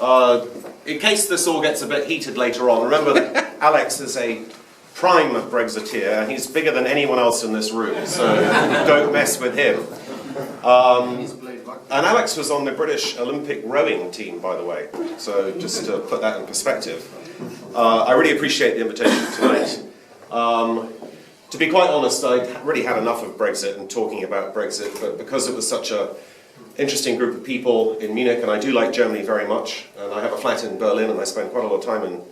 In case this all gets a bit heated later on, remember that Alex is a prime Brexiteer, and he's bigger than anyone else in this room, so don't mess with him. And Alex was on the British Olympic rowing team, by the way, so just to put that in perspective. I really appreciate the invitation tonight. To be quite honest, I really had enough of Brexit and talking about Brexit, but because it was such an interesting group of people in Munich, and I do like Germany very much, and I have a flat in Berlin, and I spend quite a lot of time in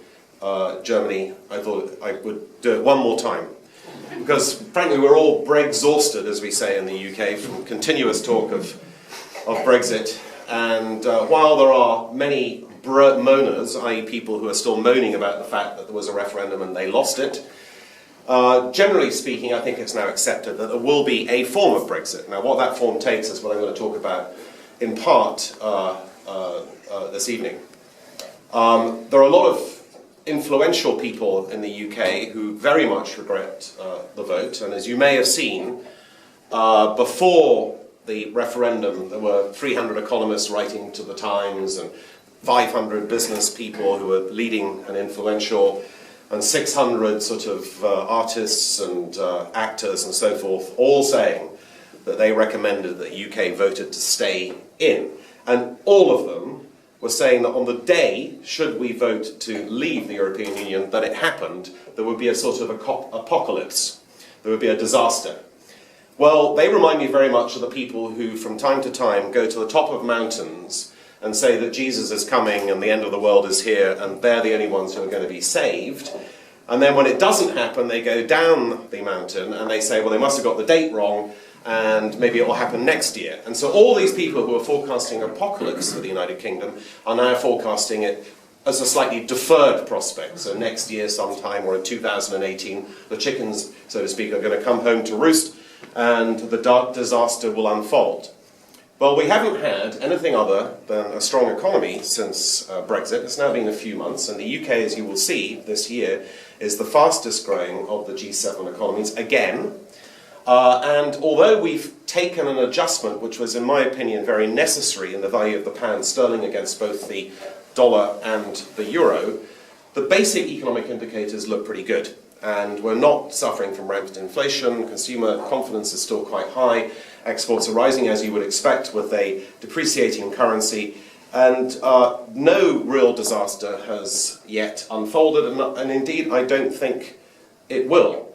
Germany, I thought I would do it one more time. Because, frankly, we're all Brexhausted, as we say in the UK, from continuous talk of Brexit. And while there are many moaners, i.e. people who are still moaning about the fact that there was a referendum and they lost it, generally speaking, I think it's now accepted that there will be a form of Brexit. Now, what that form takes is what I'm going to talk about in part this evening. There are a lot of influential people in the UK who very much regret the vote, and as you may have seen, before the referendum there were 300 economists writing to the Times and 500 business people who were leading and influential, and 600 sort of artists and actors and so forth, all saying that they recommended that the UK voted to stay in. And all of them were saying that on the day, should we vote to leave the European Union, that it happened, there would be a sort of apocalypse. There would be a disaster. Well, they remind me very much of the people who from time to time go to the top of mountains and say that Jesus is coming and the end of the world is here and they're the only ones who are going to be saved. And then when it doesn't happen, they go down the mountain and they say, well, they must have got the date wrong and maybe it will happen next year. And so all these people who are forecasting apocalypse for the United Kingdom are now forecasting it as a slightly deferred prospect. So next year sometime, or in 2018, the chickens, so to speak, are going to come home to roost and the dark disaster will unfold. Well, we haven't had anything other than a strong economy since Brexit. It's now been a few months, and the UK, as you will see this year, is the fastest growing of the G7 economies again. And although we've taken an adjustment, which was, in my opinion, very necessary in the value of the pound sterling against both the dollar and the euro, the basic economic indicators look pretty good. And we're not suffering from rampant inflation, consumer confidence is still quite high, exports are rising as you would expect with a depreciating currency, and no real disaster has yet unfolded, and indeed I don't think it will.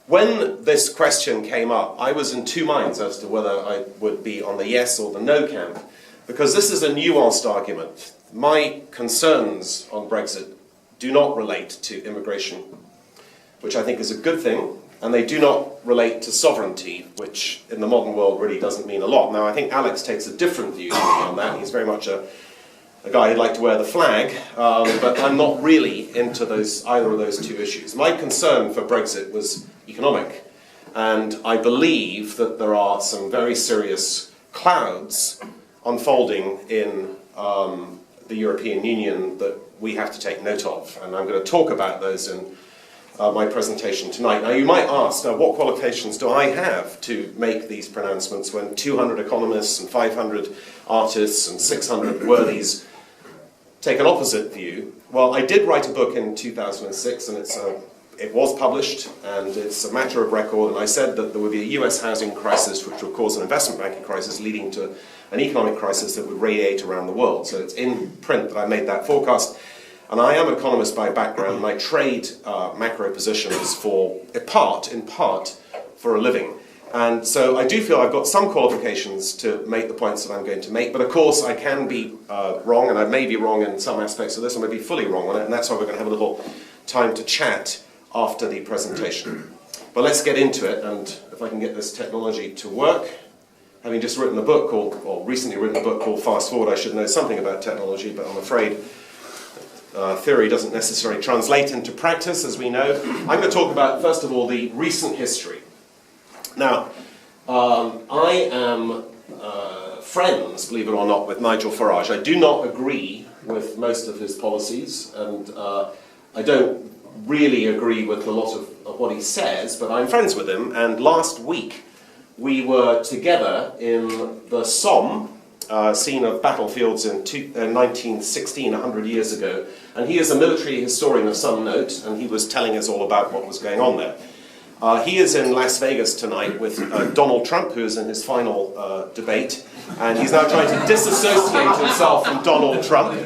When this question came up, I was in two minds as to whether I would be on the yes or the no camp, because this is a nuanced argument. My concerns on Brexit do not relate to immigration, which I think is a good thing, and they do not relate to sovereignty, which in the modern world really doesn't mean a lot. Now, I think Alex takes a different view on that. He's very much a guy who'd like to wear the flag, but I'm not really into either of those two issues. My concern for Brexit was economic, and I believe that there are some very serious clouds unfolding in the European Union that we have to take note of, and I'm going to talk about those in my presentation tonight. Now, you might ask, what qualifications do I have to make these pronouncements when 200 economists and 500 artists and 600 worthies take an opposite view? Well, I did write a book in 2006, and it was published, and it's a matter of record, and I said that there would be a US housing crisis which would cause an investment banking crisis leading to an economic crisis that would radiate around the world. So it's in print that I made that forecast. And I am an economist by background, and I trade macro positions in part, for a living. And so I do feel I've got some qualifications to make the points that I'm going to make, but of course I can be wrong, and I may be wrong in some aspects of this, I may be fully wrong on it, and that's why we're going to have a little time to chat after the presentation. But let's get into it, and if I can get this technology to work. Having just written a book recently written a book called Fast Forward, I should know something about technology, but I'm afraid theory doesn't necessarily translate into practice, as we know. I'm going to talk about, first of all, the recent history. Now, I am friends, believe it or not, with Nigel Farage. I do not agree with most of his policies, and I don't really agree with a lot of what he says, but I'm friends with him, and last week we were together in the Somme scene of battlefields in 1916, 100 years ago, and he is a military historian of some note, and he was telling us all about what was going on there. He is in Las Vegas tonight with Donald Trump, who is in his final debate, and he's now trying to disassociate himself from Donald Trump.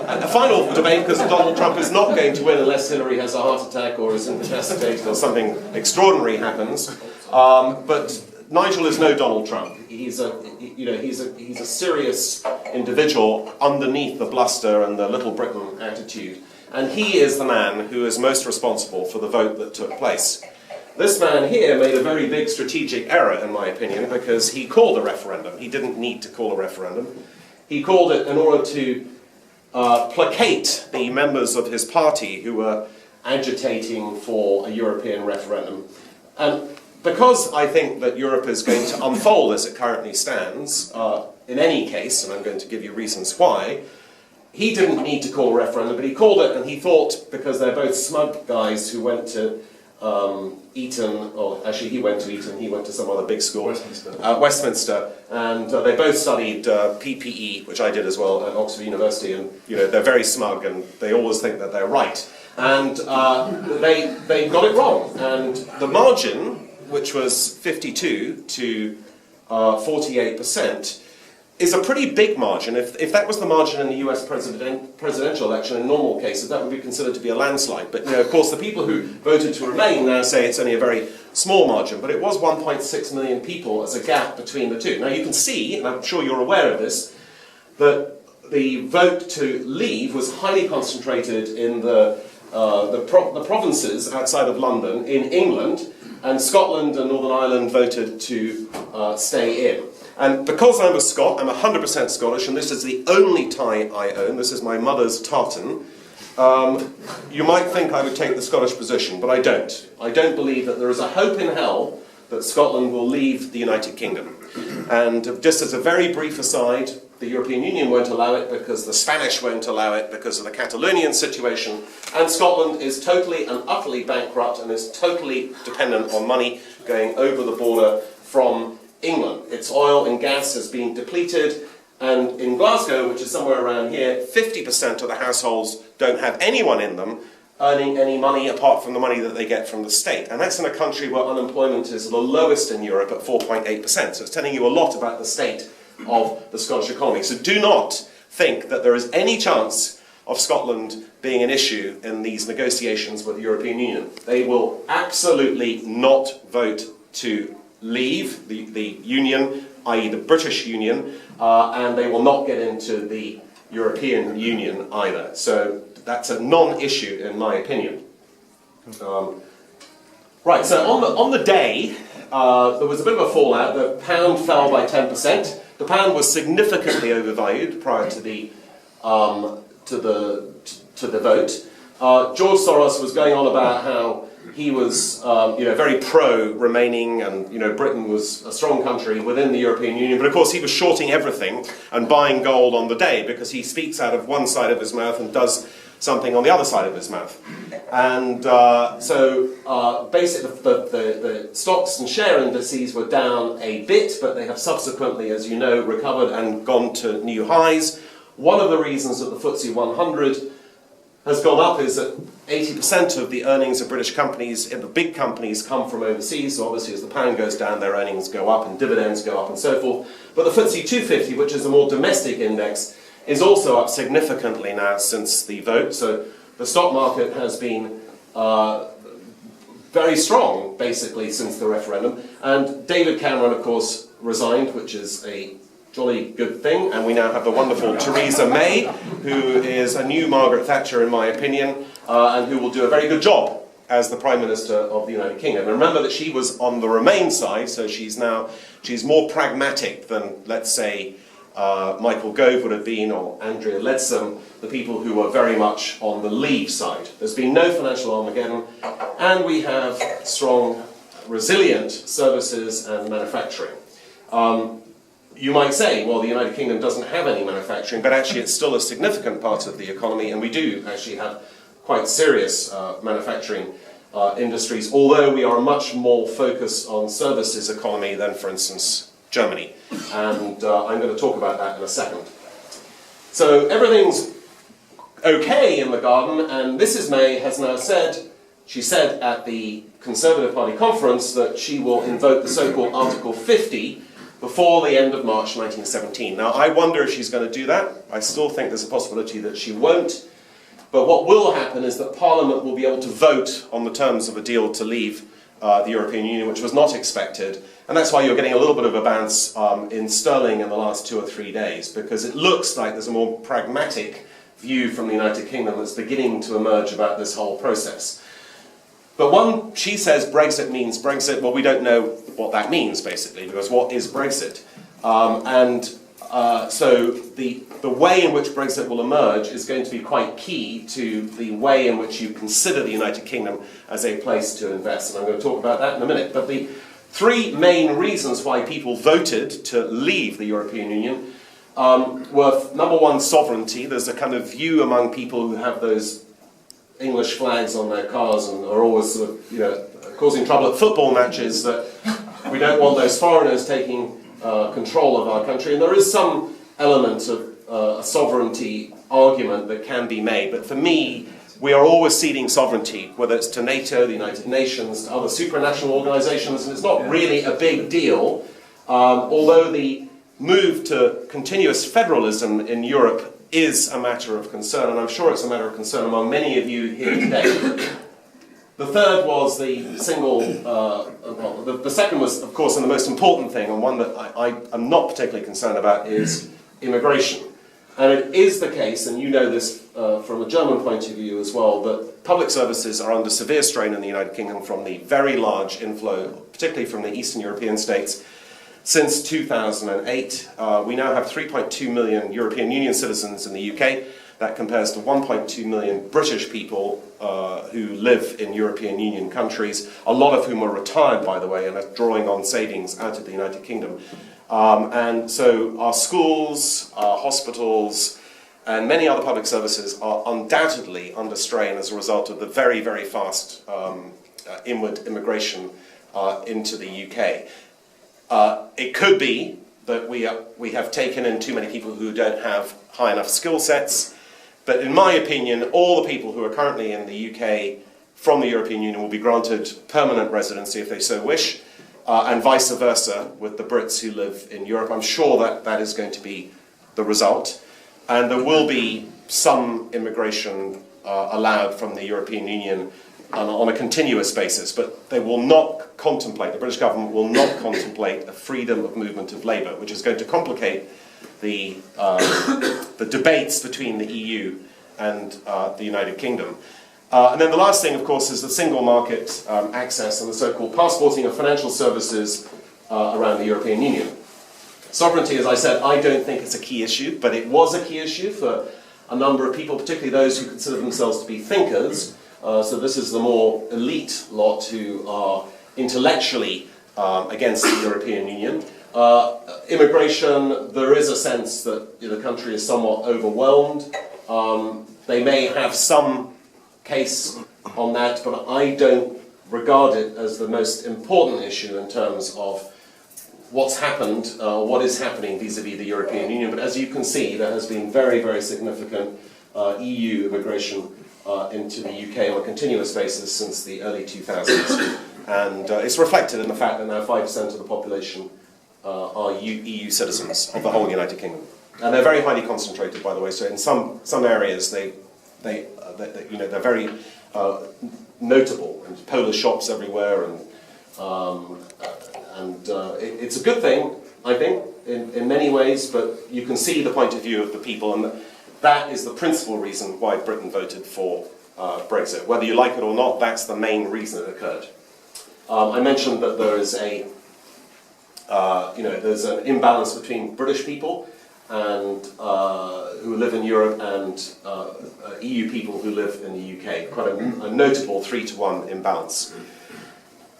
A final debate, because Donald Trump is not going to win unless Hillary has a heart attack or is incapacitated or something extraordinary happens. But Nigel is no Donald Trump. He's a serious individual underneath the bluster and the Little Britain attitude, and he is the man who is most responsible for the vote that took place. This man here made a very big strategic error, in my opinion, because he called a referendum. He didn't need to call a referendum. He called it in order to placate the members of his party who were agitating for a European referendum. And because I think that Europe is going to unfold as it currently stands, in any case, and I'm going to give you reasons why, he didn't need to call a referendum, but he called it, and he thought, because they're both smug guys who went to Eton, or actually he went to Eton, he went to some other big school, Westminster, and they both studied PPE, which I did as well, at Oxford University, and they're very smug and they always think that they're right. And they got it wrong, and the margin, which was 52 to 48%, is a pretty big margin. If that was the margin in the US presidential election, in normal cases, that would be considered to be a landslide. But of course, the people who voted to remain now say it's only a very small margin, but it was 1.6 million people as a gap between the two. Now you can see, and I'm sure you're aware of this, that the vote to leave was highly concentrated in the provinces outside of London, in England, and Scotland and Northern Ireland voted to stay in. And because I'm a Scot, I'm 100% Scottish, and this is the only tie I own, this is my mother's tartan, you might think I would take the Scottish position, but I don't. I don't believe that there is a hope in hell that Scotland will leave the United Kingdom. And just as a very brief aside, the European Union won't allow it because the Spanish won't allow it because of the Catalonian situation, and Scotland is totally and utterly bankrupt and is totally dependent on money going over the border from England. Its oil and gas has been depleted, and in Glasgow, which is somewhere around here, 50% of the households don't have anyone in them earning any money apart from the money that they get from the state. And that's in a country where unemployment is the lowest in Europe at 4.8%. So it's telling you a lot about the state of the Scottish economy. So do not think that there is any chance of Scotland being an issue in these negotiations with the European Union. They will absolutely not vote to leave the Union, i.e. the British Union, and they will not get into the European Union either. So that's a non-issue in my opinion. Right, so on the day, there was a bit of a fallout. The pound fell by 10%. The pound was significantly overvalued prior to the vote. George Soros was going on about how he was, very pro-remaining, and Britain was a strong country within the European Union. But of course, he was shorting everything and buying gold on the day because he speaks out of one side of his mouth and does something on the other side of his mouth. And basically, the stocks and share indices were down a bit, but they have subsequently, as you know, recovered and gone to new highs. One of the reasons that the FTSE 100 has gone up is that 80% of the earnings of British companies, in the big companies, come from overseas. So obviously as the pound goes down, their earnings go up and dividends go up and so forth. But the FTSE 250, which is a more domestic index, is also up significantly now since the vote. So the stock market has been very strong, basically, since the referendum. And David Cameron, of course, resigned, which is a jolly good thing, and we now have the wonderful Theresa May, who is a new Margaret Thatcher in my opinion, and who will do a very good job as the Prime Minister of the United Kingdom. And remember that she was on the Remain side, so she's more pragmatic than, let's say, Michael Gove would have been, or Andrea Leadsom, the people who were very much on the Leave side. There's been no financial Armageddon, and we have strong, resilient services and manufacturing. You might say, well, the United Kingdom doesn't have any manufacturing, but actually it's still a significant part of the economy, and we do actually have quite serious manufacturing industries, although we are much more focused on services economy than, for instance, Germany. And I'm going to talk about that in a second. So everything's okay in the garden, and Mrs. May has now said, she said at the Conservative Party conference that she will invoke the so-called Article 50 before the end of March 1917. Now, I wonder if she's going to do that. I still think there's a possibility that she won't. But what will happen is that Parliament will be able to vote on the terms of a deal to leave the European Union, which was not expected. And that's why you're getting a little bit of a bounce in sterling in the last 2 or 3 days, because it looks like there's a more pragmatic view from the United Kingdom that's beginning to emerge about this whole process. But she says Brexit means Brexit. Well, we don't know what that means, basically, because what is Brexit? So the way in which Brexit will emerge is going to be quite key to the way in which you consider the United Kingdom as a place to invest. And I'm going to talk about that in a minute. But the 3 main reasons why people voted to leave the European Union were, number one, sovereignty. There's a kind of view among people who have those English flags on their cars and are always sort of, causing trouble at football matches, that we don't want those foreigners taking control of our country. And there is some element of a sovereignty argument that can be made. But for me, we are always ceding sovereignty, whether it's to NATO, the United Nations, to other supranational organizations, and it's not really a big deal, although the move to continuous federalism in Europe is a matter of concern, and I'm sure it's a matter of concern among many of you here today. The third was the single, the second was, of course, and the most important thing, and one that I am not particularly concerned about, is immigration. And it is the case, and you know this from a German point of view as well, that public services are under severe strain in the United Kingdom from the very large inflow, particularly from the Eastern European states. Since 2008, we now have 3.2 million European Union citizens in the UK. That compares to 1.2 million British people who live in European Union countries, a lot of whom are retired, by the way, and are drawing on savings out of the United Kingdom. And so our schools, our hospitals, and many other public services are undoubtedly under strain as a result of the very, very fast inward immigration into the UK. It could be that we have taken in too many people who don't have high enough skill sets, but in my opinion, all the people who are currently in the UK from the European Union will be granted permanent residency if they so wish, and vice versa with the Brits who live in Europe. I'm sure that that is going to be the result, and there will be some immigration allowed from the European Union on a continuous basis, but they will not contemplate, the British government will not contemplate a freedom of movement of labour, which is going to complicate the debates between the EU and the United Kingdom. And then the last thing, of course, is the single market access and the so-called passporting of financial services around the European Union. Sovereignty, as I said, I don't think it's a key issue, but it was a key issue for a number of people, particularly those who consider themselves to be thinkers. So this is the more elite lot who are intellectually against the European Union. Immigration, there is a sense that the country is somewhat overwhelmed. They may have some case on that, but I don't regard it as the most important issue in terms of what's happened, what is happening vis-à-vis the European Union. But as you can see, there has been very, very significant EU immigration into the UK on a continuous basis since the early 2000s. And it's reflected in the fact that now 5% of the population are EU citizens of the whole United Kingdom. And they're very highly concentrated, by the way, so in some areas they're very notable, and Polish shops everywhere, and it's a good thing, I think, in many ways, but you can see the point of view of the people, and that is the principal reason why Britain voted for Brexit. Whether you like it or not, that's the main reason it occurred. I mentioned that there is there's an imbalance between British people and who live in Europe and EU people who live in the UK. Quite a notable 3-to-1 imbalance.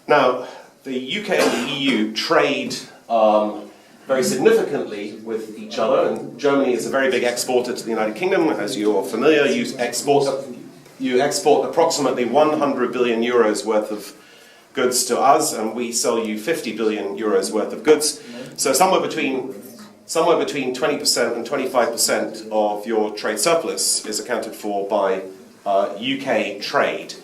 Now, the UK and the EU trade very significantly with each other, and Germany is a very big exporter to the United Kingdom. As you're familiar, you export approximately 100 billion euros worth of goods to us, and we sell you 50 billion euros worth of goods. So somewhere between 20% and 25% of your trade surplus is accounted for by UK trade.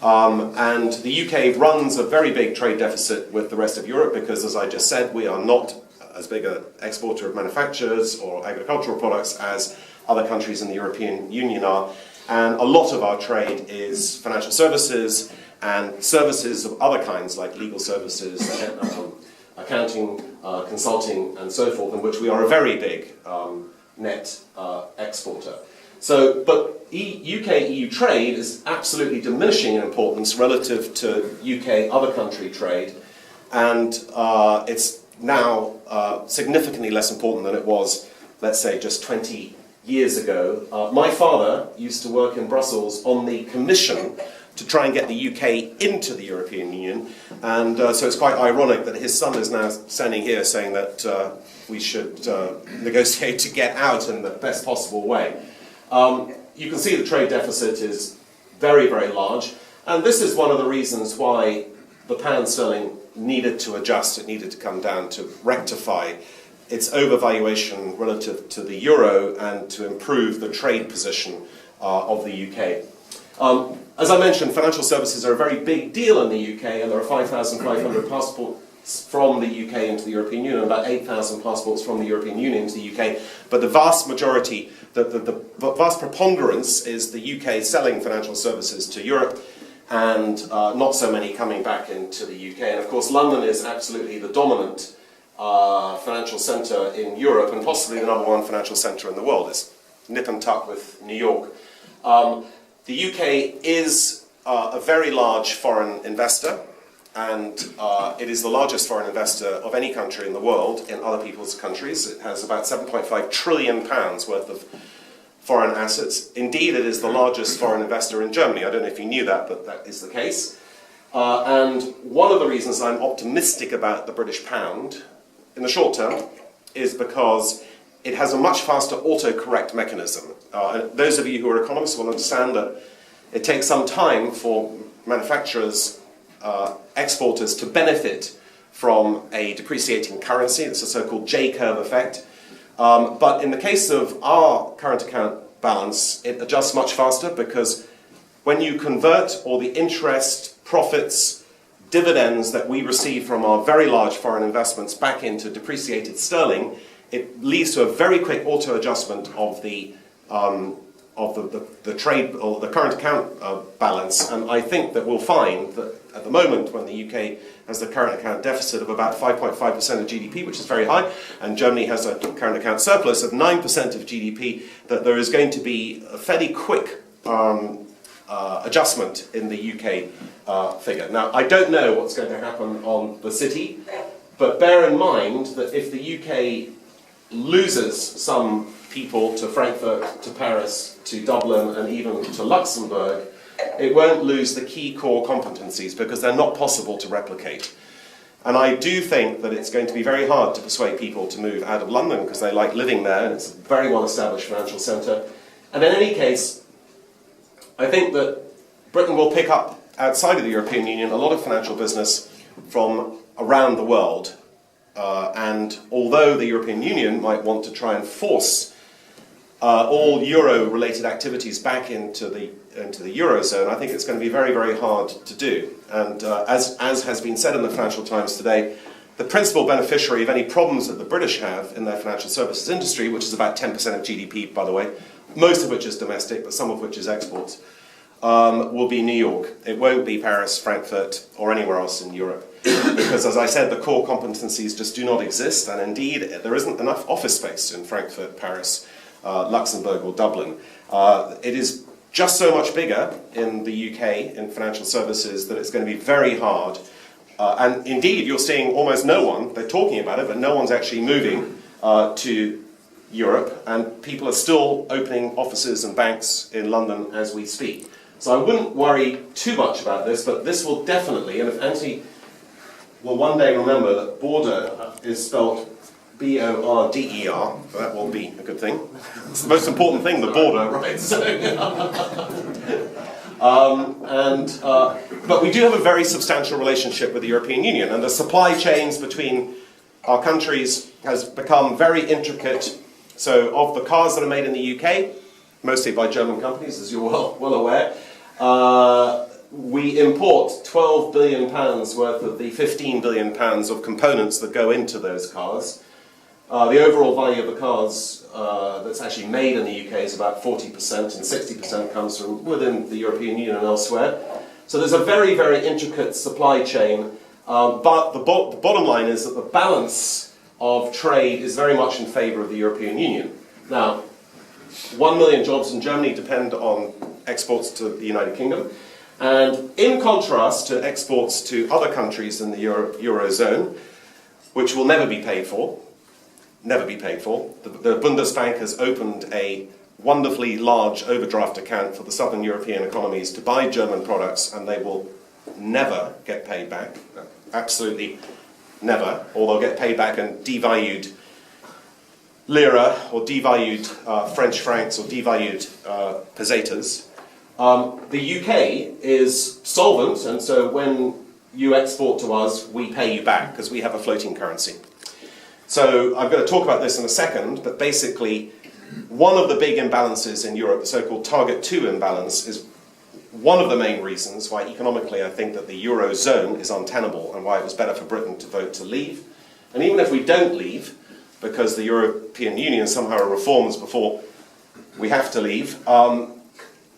And the UK runs a very big trade deficit with the rest of Europe because, as I just said, we are not as big an exporter of manufacturers or agricultural products as other countries in the European Union are. And a lot of our trade is financial services and services of other kinds, like legal services, accounting, consulting, and so forth, in which we are a very big net exporter. So, but UK-EU trade is absolutely diminishing in importance relative to UK other country trade, and it's now significantly less important than it was, let's say, just 20 years ago. My father used to work in Brussels on the Commission to try and get the UK into the European Union, and so it's quite ironic that his son is now standing here saying that we should negotiate to get out in the best possible way. You can see the trade deficit is very, very large, and this is one of the reasons why the pound sterling needed to adjust, it needed to come down to rectify its overvaluation relative to the euro and to improve the trade position of the UK. As I mentioned, financial services are a very big deal in the UK, and there are 5,500 passports from the UK into the European Union, and about 8,000 passports from the European Union into the UK, but the vast majority, the vast preponderance is the UK selling financial services to Europe, and not so many coming back into the UK. And of course, London is absolutely the dominant financial centre in Europe, and possibly the number one financial centre in the world. It's nip and tuck with New York. The UK is a very large foreign investor, and it is the largest foreign investor of any country in the world in other people's countries. It has about £7.5 trillion worth of foreign assets. Indeed, it is the largest foreign investor in Germany. I don't know if you knew that, but that is the case. And one of the reasons I'm optimistic about the British pound in the short term is because it has a much faster autocorrect mechanism. Those of you who are economists will understand that it takes some time for manufacturers, exporters to benefit from a depreciating currency. It's a so-called J-curve effect. But in the case of our current account balance, it adjusts much faster because when you convert all the interest, profits, dividends that we receive from our very large foreign investments back into depreciated sterling, it leads to a very quick auto adjustment of the trade or the current account balance. And I think that we'll find that at the moment, when the UK has the current account deficit of about 5.5% of GDP, which is very high, and Germany has a current account surplus of 9% of GDP, that there is going to be a fairly quick adjustment in the UK figure. Now, I don't know what's going to happen on the city, but bear in mind that if the UK loses some people to Frankfurt, to Paris, to Dublin, and even to Luxembourg, it won't lose the key core competencies because they're not possible to replicate. And I do think that it's going to be very hard to persuade people to move out of London because they like living there, and it's a very well-established financial centre. And in any case, I think that Britain will pick up, outside of the European Union, a lot of financial business from around the world. And although the European Union might want to try and force all euro-related activities back into the Eurozone, I think it's going to be very, very hard to do. And as has been said in the Financial Times today, the principal beneficiary of any problems that the British have in their financial services industry, which is about 10% of GDP, by the way, most of which is domestic, but some of which is exports, will be New York. It won't be Paris, Frankfurt, or anywhere else in Europe. Because, as I said, the core competencies just do not exist, and indeed, there isn't enough office space in Frankfurt, Paris, Luxembourg, or Dublin. It is just so much bigger in the UK in financial services that it's going to be very hard. And indeed, you're seeing almost no one, they're talking about it, but no one's actually moving to Europe, and people are still opening offices and banks in London as we speak. So I wouldn't worry too much about this, but this will definitely, and if Anthony will one day remember that border is spelled B-O-R-D-E-R, so that will be a good thing. It's the most important thing, the border, right? So, But we do have a very substantial relationship with the European Union, and the supply chains between our countries has become very intricate. So of the cars that are made in the UK, mostly by German companies, as you're well aware, we import £12 billion worth of the £15 billion of components that go into those cars. The overall value of the cars that's actually made in the UK is about 40%, and 60% comes from within the European Union and elsewhere. So there's a very, very intricate supply chain, but the bottom line is that the balance of trade is very much in favour of the European Union. Now, 1 million jobs in Germany depend on exports to the United Kingdom, and in contrast to exports to other countries in the Eurozone, which will never be paid for, the Bundesbank has opened a wonderfully large overdraft account for the southern European economies to buy German products, and they will never get paid back, absolutely never, or they'll get paid back in devalued lira, or devalued French francs, or devalued pesetas. The UK is solvent, and so when you export to us, we pay you back, because we have a floating currency. So I'm going to talk about this in a second, but basically one of the big imbalances in Europe, the so-called Target 2 imbalance, is one of the main reasons why economically I think that the Eurozone is untenable and why it was better for Britain to vote to leave. And even if we don't leave, because the European Union somehow reforms before we have to leave,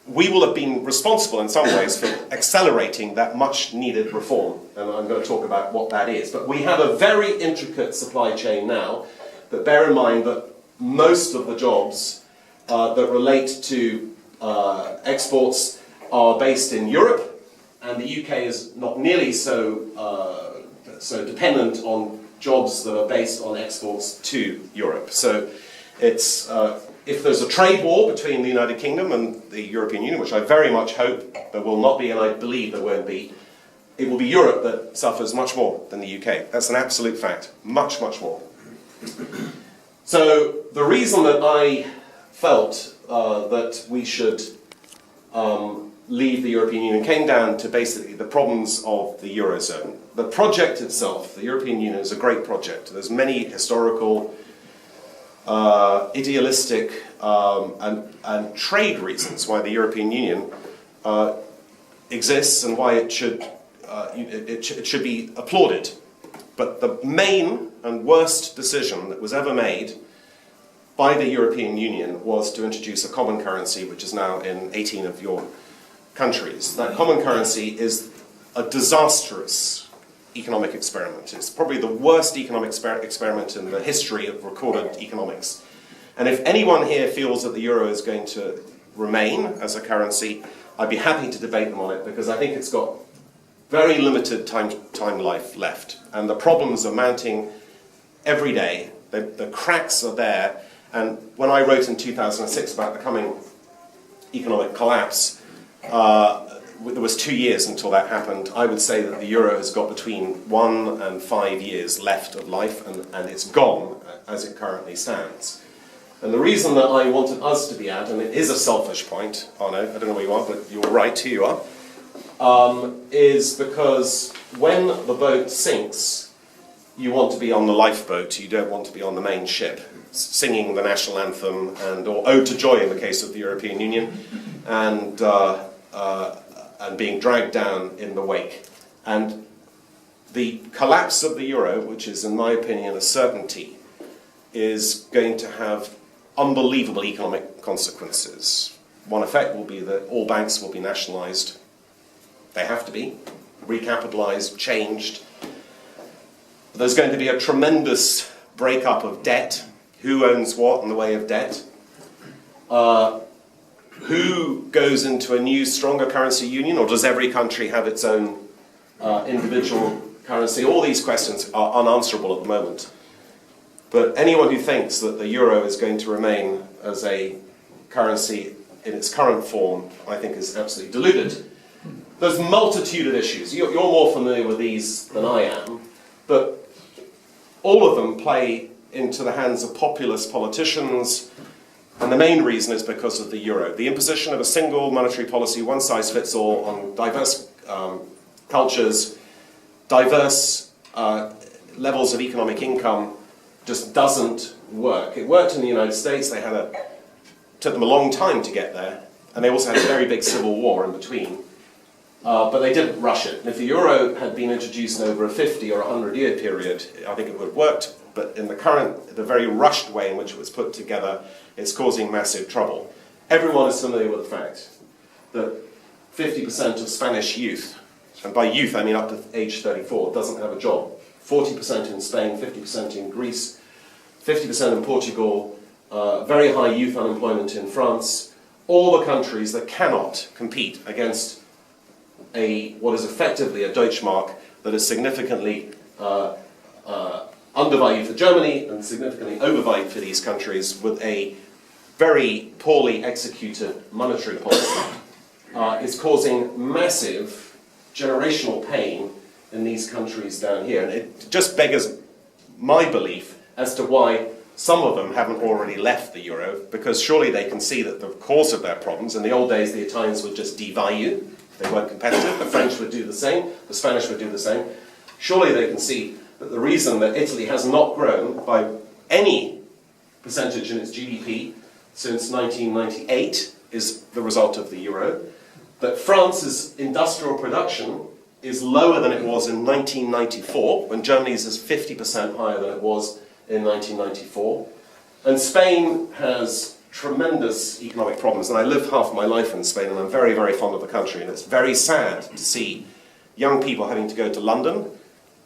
we will have been responsible in some ways for accelerating that much needed reform, and I'm going to talk about what that is. But we have a very intricate supply chain now, but bear in mind that most of the jobs that relate to exports are based in Europe, and the UK is not nearly so dependent on jobs that are based on exports to Europe. So it's if there's a trade war between the United Kingdom and the European Union, which I very much hope there will not be, and I believe there won't be, it will be Europe that suffers much more than the UK. That's an absolute fact. Much, much more. So the reason that I felt that we should leave the European Union came down to basically the problems of the Eurozone. The project itself, the European Union, is a great project. There's many historical, idealistic and trade reasons why the European Union exists and why it should be applauded. But the main and worst decision that was ever made by the European Union was to introduce a common currency, which is now in 18 of your countries. That common currency is a disastrous economic experiment. It's probably the worst economic experiment in the history of recorded economics. And if anyone here feels that the euro is going to remain as a currency, I'd be happy to debate them on it, because I think it's got very limited time life left. And the problems are mounting every day. The cracks are there. And when I wrote in 2006 about the coming economic collapse, there was 2 years until that happened. I would say that the euro has got between 1 and 5 years left of life, and it's gone as it currently stands. And the reason that I wanted us to be at, and it is a selfish point, Arno, I don't know where you are, but you're right, here you are, is because when the boat sinks, you want to be on the lifeboat, you don't want to be on the main ship, singing the national anthem, or Ode to Joy in the case of the European Union, and being dragged down in the wake. And the collapse of the euro, which is in my opinion a certainty, is going to have unbelievable economic consequences. One effect will be that all banks will be nationalised. They have to be recapitalised, changed. There's going to be a tremendous breakup of debt. Who owns what in the way of debt? Who goes into a new, stronger currency union, or does every country have its own individual currency? All these questions are unanswerable at the moment. But anyone who thinks that the euro is going to remain as a currency in its current form, I think is absolutely deluded. There's a multitude of issues. You're more familiar with these than I am, but all of them play into the hands of populist politicians And the main reason is because of the euro. The imposition of a single monetary policy, one size fits all, on diverse cultures, diverse levels of economic income, just doesn't work. It worked in the United States. Took them a long time to get there, and they also had a very big civil war in between. But they didn't rush it. And if the euro had been introduced over a 50 or 100-year period, I think it would have worked. But in the very rushed way in which it was put together, it's causing massive trouble. Everyone is familiar with the fact that 50% of Spanish youth, and by youth I mean up to age 34, doesn't have a job. 40% in Spain, 50% in Greece, 50% in Portugal, very high youth unemployment in France. All the countries that cannot compete against what is effectively a Deutschmark that is significantly undervalued for Germany and significantly overvalued for these countries, with a very poorly executed monetary policy, is causing massive generational pain in these countries down here. And it just beggars my belief as to why some of them haven't already left the euro, because surely they can see that the cause of their problems, in the old days the Italians would just devalue, they weren't competitive, the French would do the same, the Spanish would do the same. Surely they can see that the reason that Italy has not grown by any percentage in its GDP since 1998 is the result of the euro, that France's industrial production is lower than it was in 1994, when Germany's is 50% higher than it was in 1994, and Spain has tremendous economic problems, and I lived half of my life in Spain, and I'm very, very fond of the country, and it's very sad to see young people having to go to London,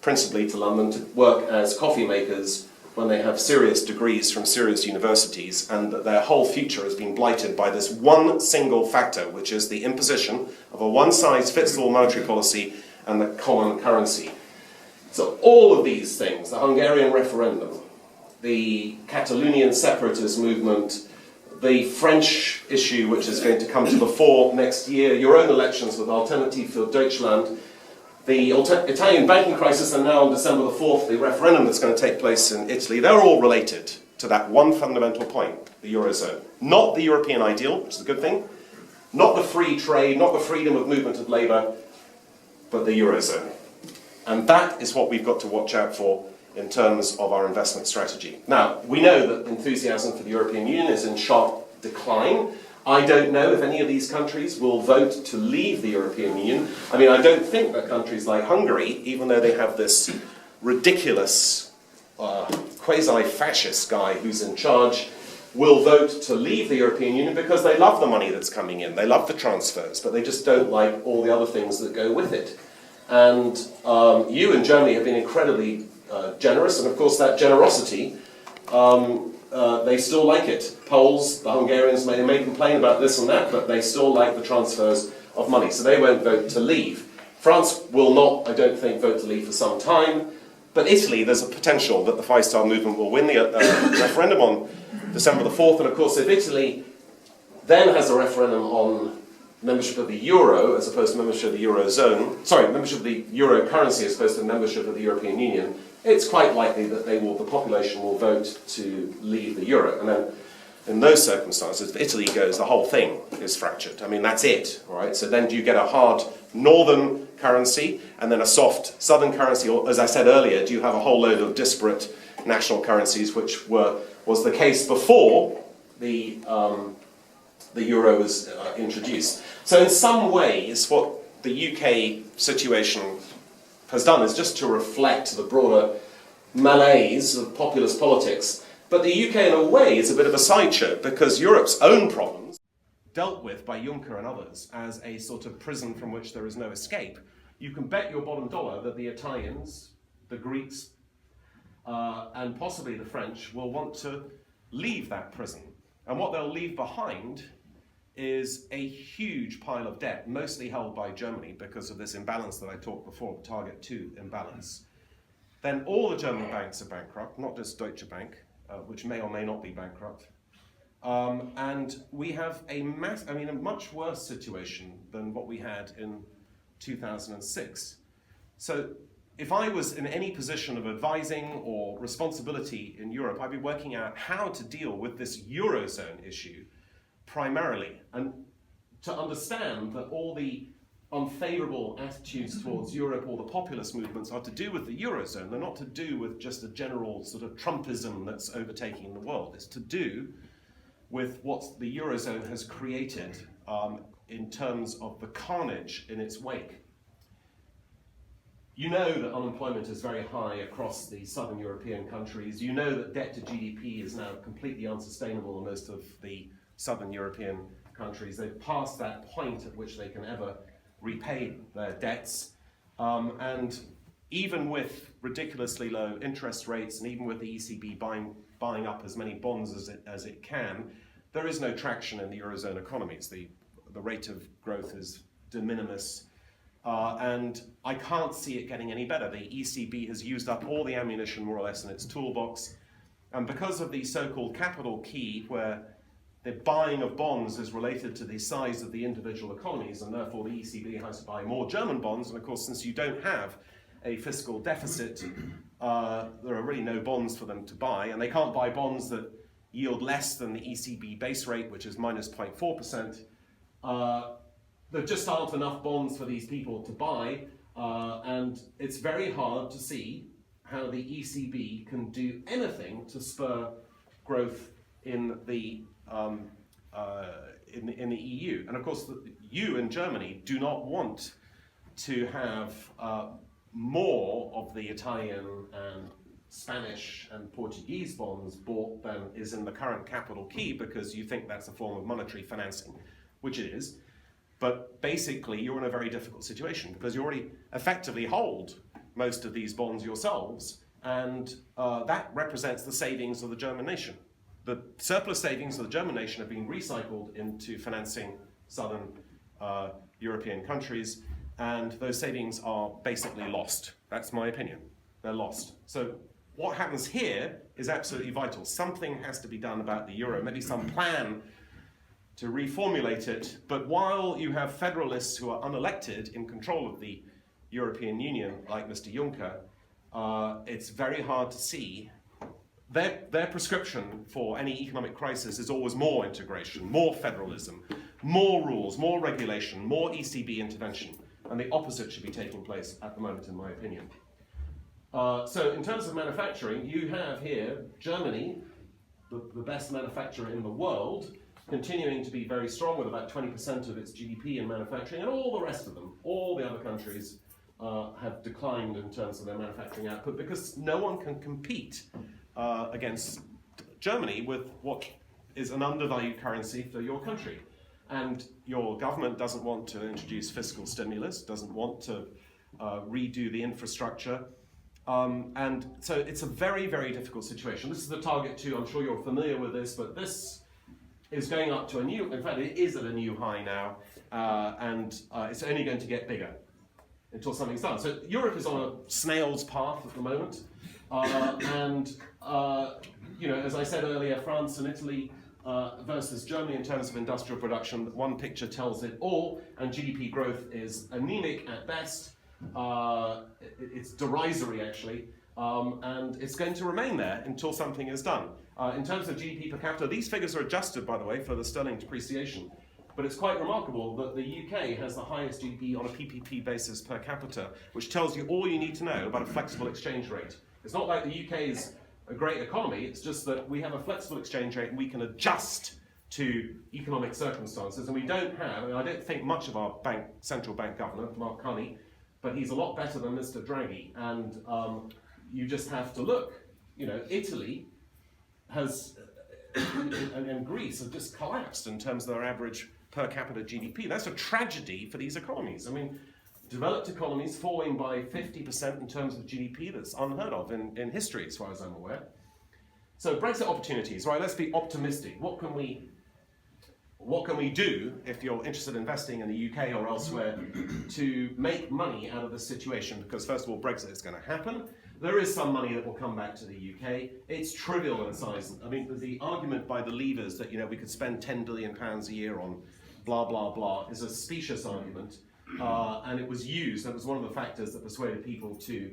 principally to London, to work as coffee makers when they have serious degrees from serious universities, and that their whole future has been blighted by this one single factor, which is the imposition of a one-size-fits-all monetary policy and the common currency. So all of these things, the Hungarian referendum, the Catalonian separatist movement, the French issue, which is going to come to the fore next year, your own elections with Alternative für Deutschland, the Italian banking crisis, and now on December the 4th, the referendum that's going to take place in Italy, they're all related to that one fundamental point, the Eurozone. Not the European ideal, which is a good thing, not the free trade, not the freedom of movement of labour, but the Eurozone. And that is what we've got to watch out for in terms of our investment strategy. Now, we know that enthusiasm for the European Union is in sharp decline. I don't know if any of these countries will vote to leave the European Union. I mean, I don't think that countries like Hungary, even though they have this ridiculous quasi-fascist guy who's in charge, will vote to leave the European Union because they love the money that's coming in. They love the transfers, but they just don't like all the other things that go with it. And you in Germany have been incredibly generous, and of course that generosity, they still like it. Poles, the Hungarians may complain about this and that, but they still like the transfers of money, so they won't vote to leave. France will not, I don't think, vote to leave for some time, but Italy, there's a potential that the Five-Star Movement will win the referendum on December the 4th, and of course if Italy then has a referendum on membership of the euro as opposed to membership of the eurozone, sorry, membership of the euro currency as opposed to membership of the European Union, it's quite likely that the population will vote to leave the euro. And then in those circumstances, if Italy goes, the whole thing is fractured. I mean, that's it, all right? So then do you get a hard northern currency and then a soft southern currency, or as I said earlier, do you have a whole load of disparate national currencies, which was the case before the euro was introduced. So in some ways, what the UK situation has done is just to reflect the broader malaise of populist politics. But the UK, in a way, is a bit of a sideshow, because Europe's own problems, dealt with by Juncker and others as a sort of prison from which there is no escape, you can bet your bottom dollar that the Italians, the Greeks, and possibly the French will want to leave that prison. And what they'll leave behind is a huge pile of debt, mostly held by Germany because of this imbalance that I talked before, the Target 2 imbalance. Then all the German banks are bankrupt, not just Deutsche Bank, which may or may not be bankrupt. And we have a much worse situation than what we had in 2006. So if I was in any position of advising or responsibility in Europe, I'd be working out how to deal with this Eurozone issue primarily, and to understand that all the unfavourable attitudes towards Europe or the populist movements are to do with the Eurozone. They're not to do with just a general sort of Trumpism that's overtaking the world. It's to do with what the Eurozone has created in terms of the carnage in its wake. You know that unemployment is very high across the southern European countries. You know that debt to GDP is now completely unsustainable in most of the southern European countries. They've passed that point at which they can ever repay their debts. And even with ridiculously low interest rates, and even with the ECB buying up as many bonds as it can, there is no traction in the Eurozone economies. The rate of growth is de minimis. And I can't see it getting any better. The ECB has used up all the ammunition, more or less, in its toolbox. And because of the so-called capital key, where the buying of bonds is related to the size of the individual economies, and therefore the ECB has to buy more German bonds. And of course, since you don't have a fiscal deficit, there are really no bonds for them to buy. And they can't buy bonds that yield less than the ECB base rate, which is minus 0.4%. There just aren't enough bonds for these people to buy, and it's very hard to see how the ECB can do anything to spur growth in the EU. And of course, you in Germany do not want to have more of the Italian and Spanish and Portuguese bonds bought than is in the current capital key, because you think that's a form of monetary financing, which it is. But basically, you're in a very difficult situation because you already effectively hold most of these bonds yourselves, and that represents the savings of the German nation. The surplus savings of the German nation have been recycled into financing southern European countries, and those savings are basically lost. That's my opinion. They're lost. So what happens here is absolutely vital. Something has to be done about the euro, maybe some plan to reformulate it. But while you have federalists who are unelected in control of the European Union, like Mr. Juncker, it's very hard to see. Their prescription for any economic crisis is always more integration, more federalism, more rules, more regulation, more ECB intervention. And the opposite should be taking place at the moment, in my opinion. So in terms of manufacturing, you have here Germany, the best manufacturer in the world, continuing to be very strong with about 20% of its GDP in manufacturing, and all the rest of them, all the other countries, have declined in terms of their manufacturing output because no one can compete against Germany with what is an undervalued currency for your country. And your government doesn't want to introduce fiscal stimulus, doesn't want to redo the infrastructure. And so it's a very, very difficult situation. This is the target 2. I'm sure you're familiar with this, but this is going up to a new, in fact, it is at a new high now, and it's only going to get bigger until something's done. So Europe is on a snail's path at the moment, and as I said earlier, France and Italy versus Germany in terms of industrial production, one picture tells it all, and GDP growth is anemic at best. It's derisory, actually. And it's going to remain there until something is done. In terms of GDP per capita, these figures are adjusted, by the way, for the sterling depreciation. But it's quite remarkable that the UK has the highest GDP on a PPP basis per capita, which tells you all you need to know about a flexible exchange rate. It's not like the UK is a great economy, it's just that we have a flexible exchange rate and we can adjust to economic circumstances. And we don't have, I don't think much of our central bank governor, Mark Carney, but he's a lot better than Mr. Draghi. And you just have to look. Italy has, and Greece have just collapsed in terms of their average per capita GDP. That's a tragedy for these economies. I mean, developed economies falling by 50% in terms of GDP, that's unheard of in history, as far as I'm aware. So Brexit opportunities, right, let's be optimistic. What can we do, if you're interested in investing in the UK or elsewhere, to make money out of this situation? Because first of all, Brexit is going to happen. There is some money that will come back to the UK. It's trivial in size. I mean, the argument by the Leavers that we could spend £10 billion a year on blah, blah, blah is a specious argument. and it was used. That was one of the factors that persuaded people to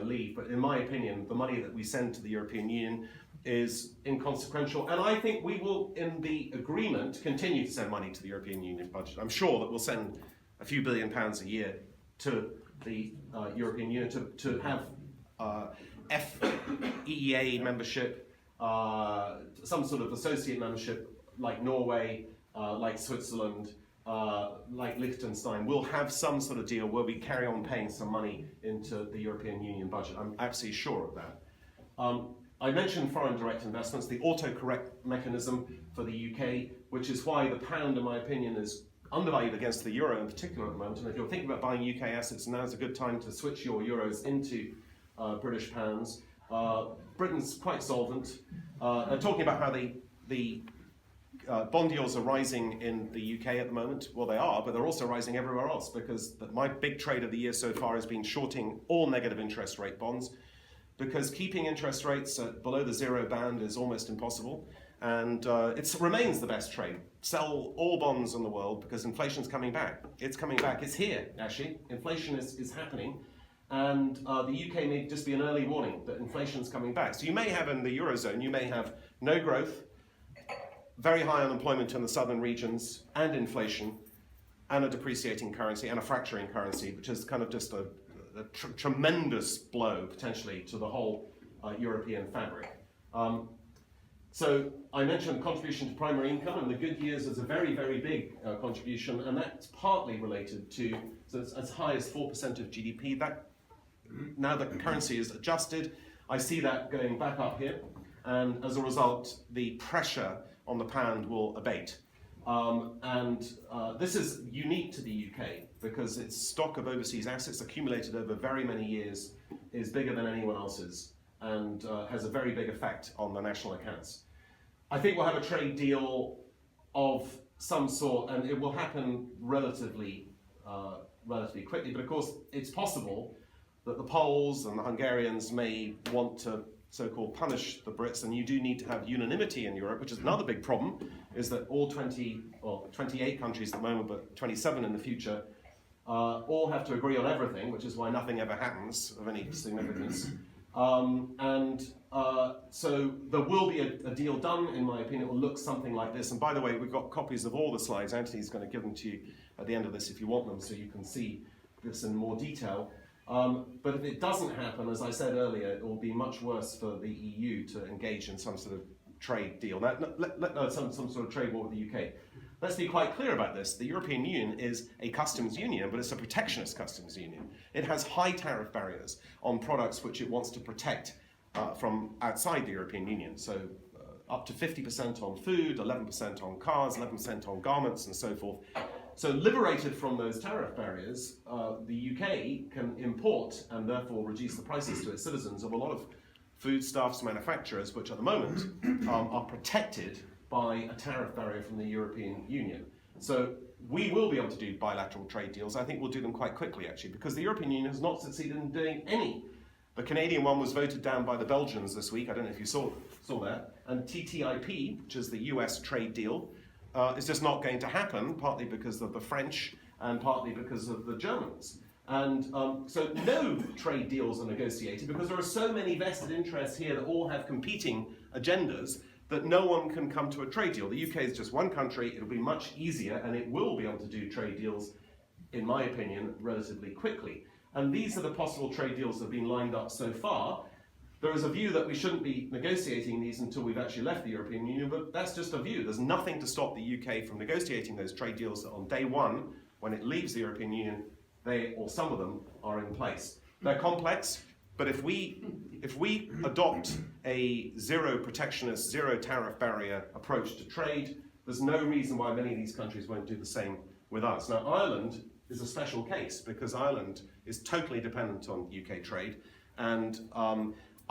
leave. But in my opinion, the money that we send to the European Union is inconsequential. And I think we will, in the agreement, continue to send money to the European Union budget. I'm sure that we'll send a few £billion a year to the European Union to have FEEA membership, some sort of associate membership like Norway, like Switzerland, like Liechtenstein. We'll have some sort of deal where we carry on paying some money into the European Union budget. I'm absolutely sure of that. I mentioned foreign direct investments, the autocorrect mechanism for the UK, which is why the pound, in my opinion, is undervalued against the euro in particular at the moment. And if you're thinking about buying UK assets, now's a good time to switch your euros into British pounds. Britain's quite solvent. They're talking about how the bond yields are rising in the UK at the moment. Well, they are, but they're also rising everywhere else because my big trade of the year so far has been shorting all negative interest rate bonds, because keeping interest rates below the zero band is almost impossible, and it remains the best trade. Sell all bonds in the world because inflation's coming back. It's coming back. It's here, actually. Inflation is happening, and the UK may just be an early warning that inflation's coming back. So you may have in the Eurozone, you may have no growth, very high unemployment in the southern regions, and inflation, and a depreciating currency, and a fracturing currency, which is kind of just a tremendous blow, potentially, to the whole European fabric. So I mentioned contribution to primary income, and the good years is a very, very big contribution, and that's partly related to, so it's as high as 4% of GDP. That, now that the currency is adjusted, I see that going back up here, and as a result, the pressure on the pound will abate. This is unique to the UK because its stock of overseas assets accumulated over very many years is bigger than anyone else's and has a very big effect on the national accounts. I think we'll have a trade deal of some sort, and it will happen relatively quickly, but of course it's possible that the Poles and the Hungarians may want to so-called punish the Brits, and you do need to have unanimity in Europe, which is another big problem, is that all 28 countries at the moment, but 27 in the future, all have to agree on everything, which is why nothing ever happens of any significance. So there will be a deal done, in my opinion. It will look something like this. And by the way, we've got copies of all the slides. Anthony's going to give them to you at the end of this if you want them, so you can see this in more detail. But if it doesn't happen, as I said earlier, it will be much worse for the EU to engage in some sort of trade deal, some sort of trade war with the UK. Let's be quite clear about this. The European Union is a customs union, but it's a protectionist customs union. It has high tariff barriers on products which it wants to protect from outside the European Union. So up to 50% on food, 11% on cars, 11% on garments, and so forth. So liberated from those tariff barriers, the UK can import and therefore reduce the prices to its citizens of a lot of foodstuffs manufacturers, which at the moment are protected by a tariff barrier from the European Union. So we will be able to do bilateral trade deals. I think we'll do them quite quickly, actually, because the European Union has not succeeded in doing any. The Canadian one was voted down by the Belgians this week. I don't know if you saw that. And TTIP, which is the US trade deal, is just not going to happen, partly because of the French and partly because of the Germans. And so no trade deals are negotiated because there are so many vested interests here that all have competing agendas that no one can come to a trade deal. The UK is just one country. It'll be much easier, and it will be able to do trade deals, in my opinion, relatively quickly. And these are the possible trade deals that have been lined up so far. There is a view that we shouldn't be negotiating these until we've actually left the European Union, but that's just a view. There's nothing to stop the UK from negotiating those trade deals that on day one, when it leaves the European Union, they, or some of them, are in place. They're complex, but if we adopt a zero protectionist, zero tariff barrier approach to trade, there's no reason why many of these countries won't do the same with us. Now, Ireland is a special case because Ireland is totally dependent on UK trade, and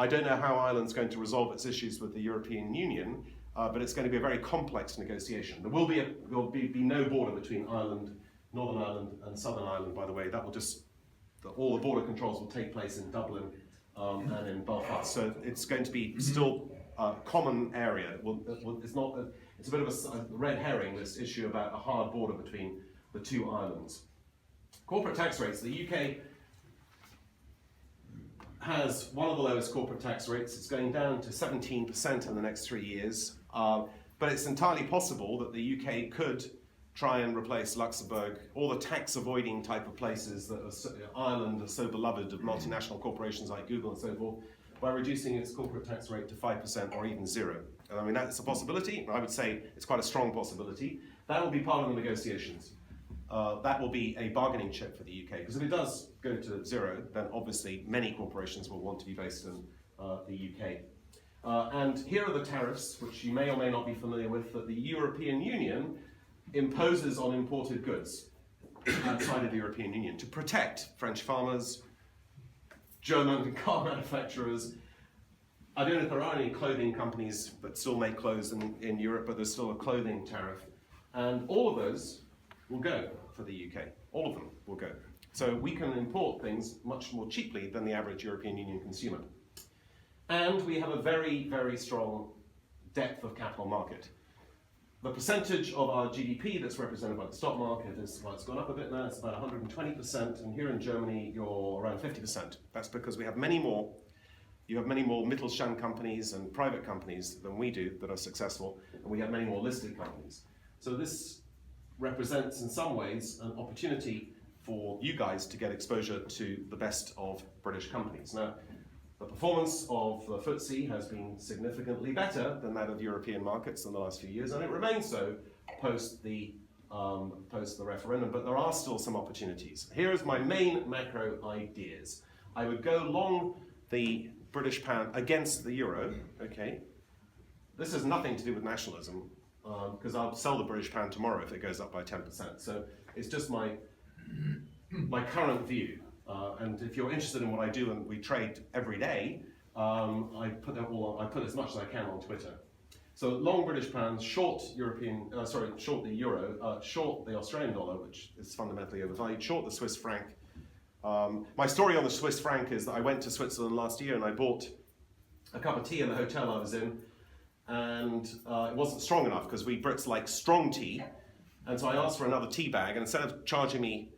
I don't know how Ireland's going to resolve its issues with the European Union, but it's going to be a very complex negotiation. There will be no border between Ireland, Northern Ireland, and Southern Ireland, by the way. That will all the border controls will take place in Dublin and in Belfast. So it's going to be still a common area. It's a bit of a red herring, this issue about a hard border between the two islands. Corporate tax rates. The UK has one of the lowest corporate tax rates. It's going down to 17% in the next 3 years. But it's entirely possible that the UK could try and replace Luxembourg, all the tax-avoiding type of places that Ireland are so beloved of multinational corporations like Google and so forth, by reducing its corporate tax rate to 5% or even 0. I mean, that's a possibility. I would say it's quite a strong possibility. That will be part of the negotiations. That will be a bargaining chip for the UK, because if it does go to 0, then obviously many corporations will want to be based in the UK. And here are the tariffs, which you may or may not be familiar with, that the European Union imposes on imported goods outside of the European Union to protect French farmers, German car manufacturers. I don't know if there are any clothing companies that still make clothes in Europe, but there's still a clothing tariff. And all of those will go for the UK. All of them will go. So we can import things much more cheaply than the average European Union consumer. And we have a very, very strong depth of capital market. The percentage of our GDP that's represented by the stock market is, well, it's gone up a bit now, it's about 120%, and here in Germany you're around 50%. That's because we have many more, you have many more Mittelstand companies and private companies than we do that are successful, and we have many more listed companies. So this represents in some ways an opportunity for you guys to get exposure to the best of British companies. Now, the performance of the FTSE has been significantly better than that of European markets in the last few years, and it remains so post the referendum, but there are still some opportunities. Here is my main macro ideas. I would go long the British pound against the euro, okay? This has nothing to do with nationalism, because I'll sell the British pound tomorrow if it goes up by 10%. So it's just my current view. And if you're interested in what I do, and we trade every day, I put as much as I can on Twitter. So long British pounds, short the euro, short the Australian dollar, which is fundamentally overvalued, short the Swiss franc. My story on the Swiss franc is that I went to Switzerland last year and I bought a cup of tea in the hotel I was in, and it wasn't strong enough because we Brits like strong tea, and so I asked for another tea bag, and instead of charging me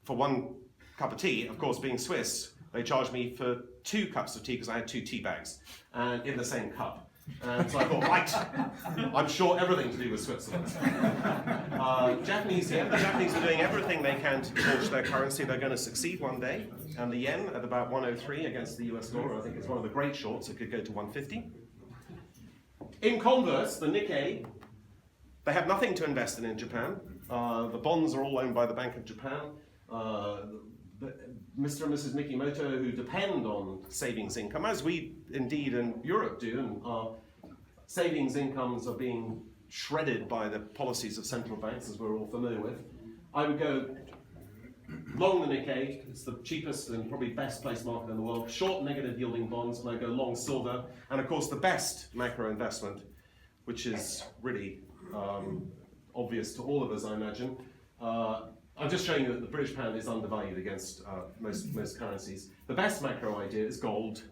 for one cup of tea, of course, being Swiss, they charged me for 2 cups of tea because I had 2 tea bags and in the same cup. And so I thought, right, I'm sure everything to do with Switzerland. The Japanese are doing everything they can to torch their currency. They're going to succeed one day. And the yen at about 103 against the US dollar, I think it's one of the great shorts. It could go to 150. In converse, the Nikkei, they have nothing to invest in Japan. The bonds are all owned by the Bank of Japan. Mr. and Mrs. Mikimoto, who depend on savings income, as we indeed in Europe do, and our savings incomes are being shredded by the policies of central banks, as we're all familiar with. I would go long the Nikkei, it's the cheapest and probably best placed market in the world, short negative yielding bonds, and I go long silver, and of course the best macro investment, which is really obvious to all of us, I imagine. I'm just showing you that the British pound is undervalued against most currencies. The best macro idea is gold.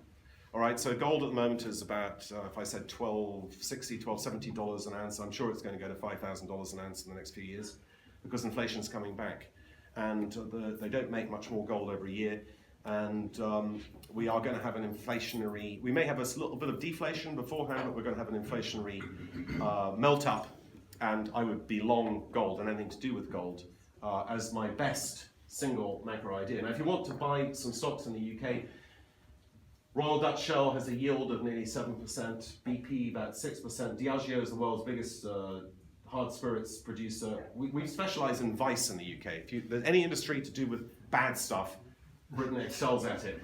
All right, so gold at the moment is about, if I said $12.60, $12.70 an ounce, I'm sure it's going to go to $5,000 an ounce in the next few years because inflation's coming back. And they don't make much more gold every year. And we are going to have an inflationary, we may have a little bit of deflation beforehand, but we're going to have an inflationary melt up. And I would be long gold and anything to do with gold as my best single macro idea. Now, if you want to buy some stocks in the UK, Royal Dutch Shell has a yield of nearly 7%, BP about 6%, Diageo is the world's biggest hard spirits producer. We specialise in vice in the UK. If there's any industry to do with bad stuff, Britain excels at it.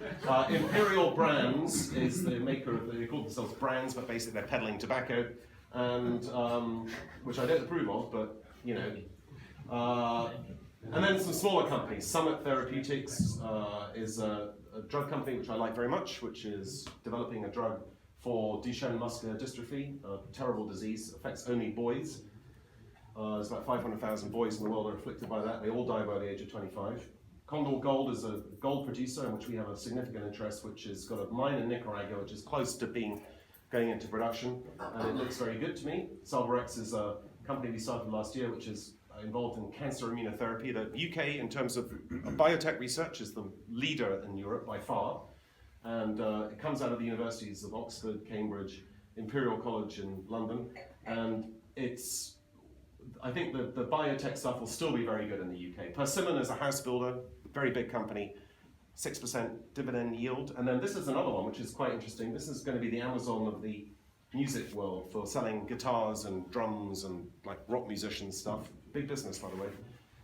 Imperial Brands is the maker of, they call themselves brands, but basically they're peddling tobacco, and which I don't approve of, but you know. And then some smaller companies. Summit Therapeutics is a drug company which I like very much, which is developing a drug for Duchenne muscular dystrophy, a terrible disease, affects only boys. There's about 500,000 boys in the world are afflicted by that. They all die by the age of 25. Condor Gold is a gold producer in which we have a significant interest, which has got a mine in Nicaragua, which is close to going into production, and it looks very good to me. Salvarex is a company we started last year, which is involved in cancer immunotherapy. The UK, in terms of biotech research, is the leader in Europe by far. And it comes out of the universities of Oxford, Cambridge, Imperial College in London. And I think the biotech stuff will still be very good in the UK. Persimmon is a house builder, very big company, 6% dividend yield. And then this is another one, which is quite interesting. This is going to be the Amazon of the music world for selling guitars and drums and like rock musician stuff. Big business, by the way.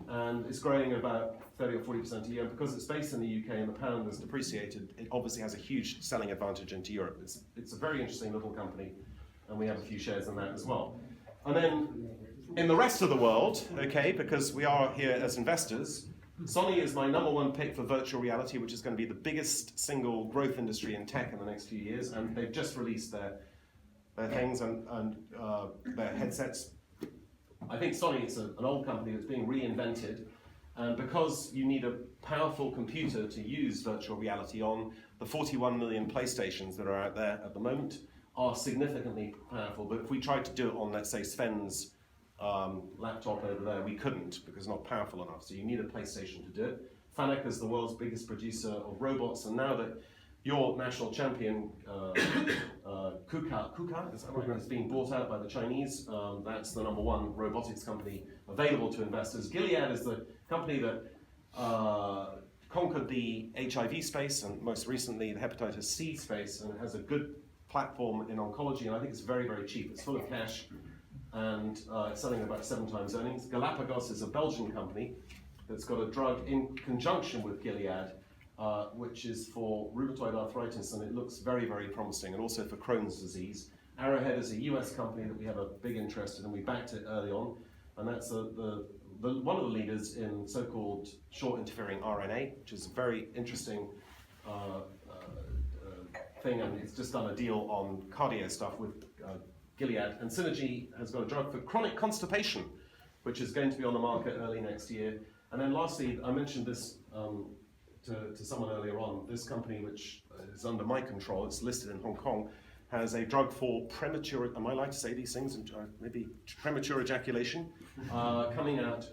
And it's growing about 30 or 40% a year. And because it's based in the UK and the pound is depreciated, it obviously has a huge selling advantage into Europe. It's a very interesting little company, and we have a few shares in that as well. And then in the rest of the world, okay, because we are here as investors, Sony is my #1 pick for virtual reality, which is going to be the biggest single growth industry in tech in the next few years. And they've just released their things and their headsets. I think Sony is an old company that's being reinvented, and because you need a powerful computer to use virtual reality on, the 41 million PlayStations that are out there at the moment are significantly powerful. But if we tried to do it on, let's say, Sven's laptop over there, we couldn't because it's not powerful enough. So you need a PlayStation to do it. Fanuc is the world's biggest producer of robots, and now that your national champion, KUKA, is that right? It's being bought out by the Chinese. That's the #1 robotics company available to investors. Gilead is the company that conquered the HIV space and most recently the hepatitis C space, and it has a good platform in oncology, and I think it's very, very cheap. It's full of cash, and it's selling about 7 times earnings. Galapagos is a Belgian company that's got a drug in conjunction with Gilead, which is for rheumatoid arthritis, and it looks very, very promising, and also for Crohn's disease. Arrowhead is a US company that we have a big interest in, and we backed it early on, and that's one of the leaders in so-called short interfering RNA, which is a very interesting thing, and it's just done a deal on cardio stuff with Gilead. And Synergy has got a drug for chronic constipation, which is going to be on the market early next year. And then lastly, I mentioned this to someone earlier on, this company, which is under my control, it's listed in Hong Kong, has a drug for premature, am I allowed to say these things? Maybe premature ejaculation, coming out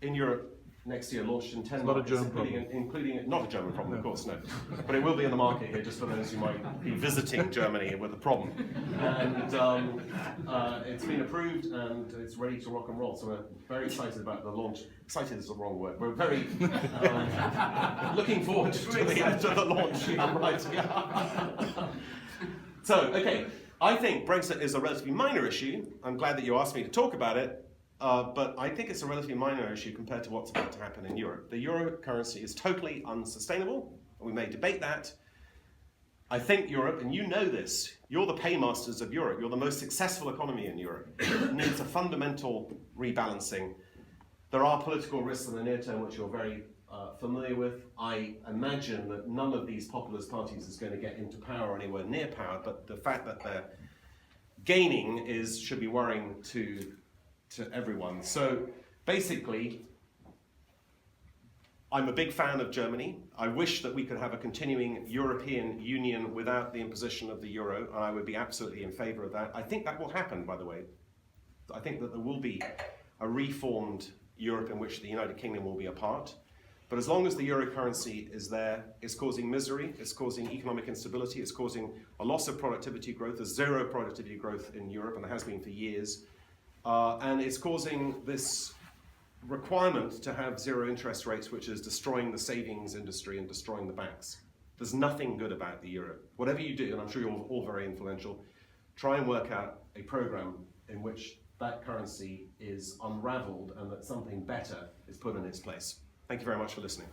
in Europe next year, launched in 10 markets, including not a German problem, of course, no. But it will be in the market here, just for those who might be visiting Germany with a problem. And it's been approved and it's ready to rock and roll. So we're very excited about the launch. Excited is the wrong word. We're very looking forward to the launch. Right. Yeah. So, okay, I think Brexit is a relatively minor issue. I'm glad that you asked me to talk about it. But I think it's a relatively minor issue compared to what's about to happen in Europe. The euro currency is totally unsustainable. We may debate that. I think Europe, and you know this, you're the paymasters of Europe. You're the most successful economy in Europe. It needs a fundamental rebalancing. There are political risks in the near term, which you're very familiar with. I imagine that none of these populist parties is going to get into power or anywhere near power, but the fact that they're gaining should be worrying to everyone. So basically, I'm a big fan of Germany. I wish that we could have a continuing European Union without the imposition of the euro, and I would be absolutely in favor of that. I think that will happen, by the way. I think that there will be a reformed Europe in which the United Kingdom will be a part. But as long as the euro currency is there, it's causing misery, it's causing economic instability, it's causing a loss of productivity growth. There's zero productivity growth in Europe, and there has been for years. And it's causing this requirement to have zero interest rates, which is destroying the savings industry and destroying the banks. There's nothing good about the euro. Whatever you do, and I'm sure you're all very influential, try and work out a program in which that currency is unraveled and that something better is put in its place. Thank you very much for listening.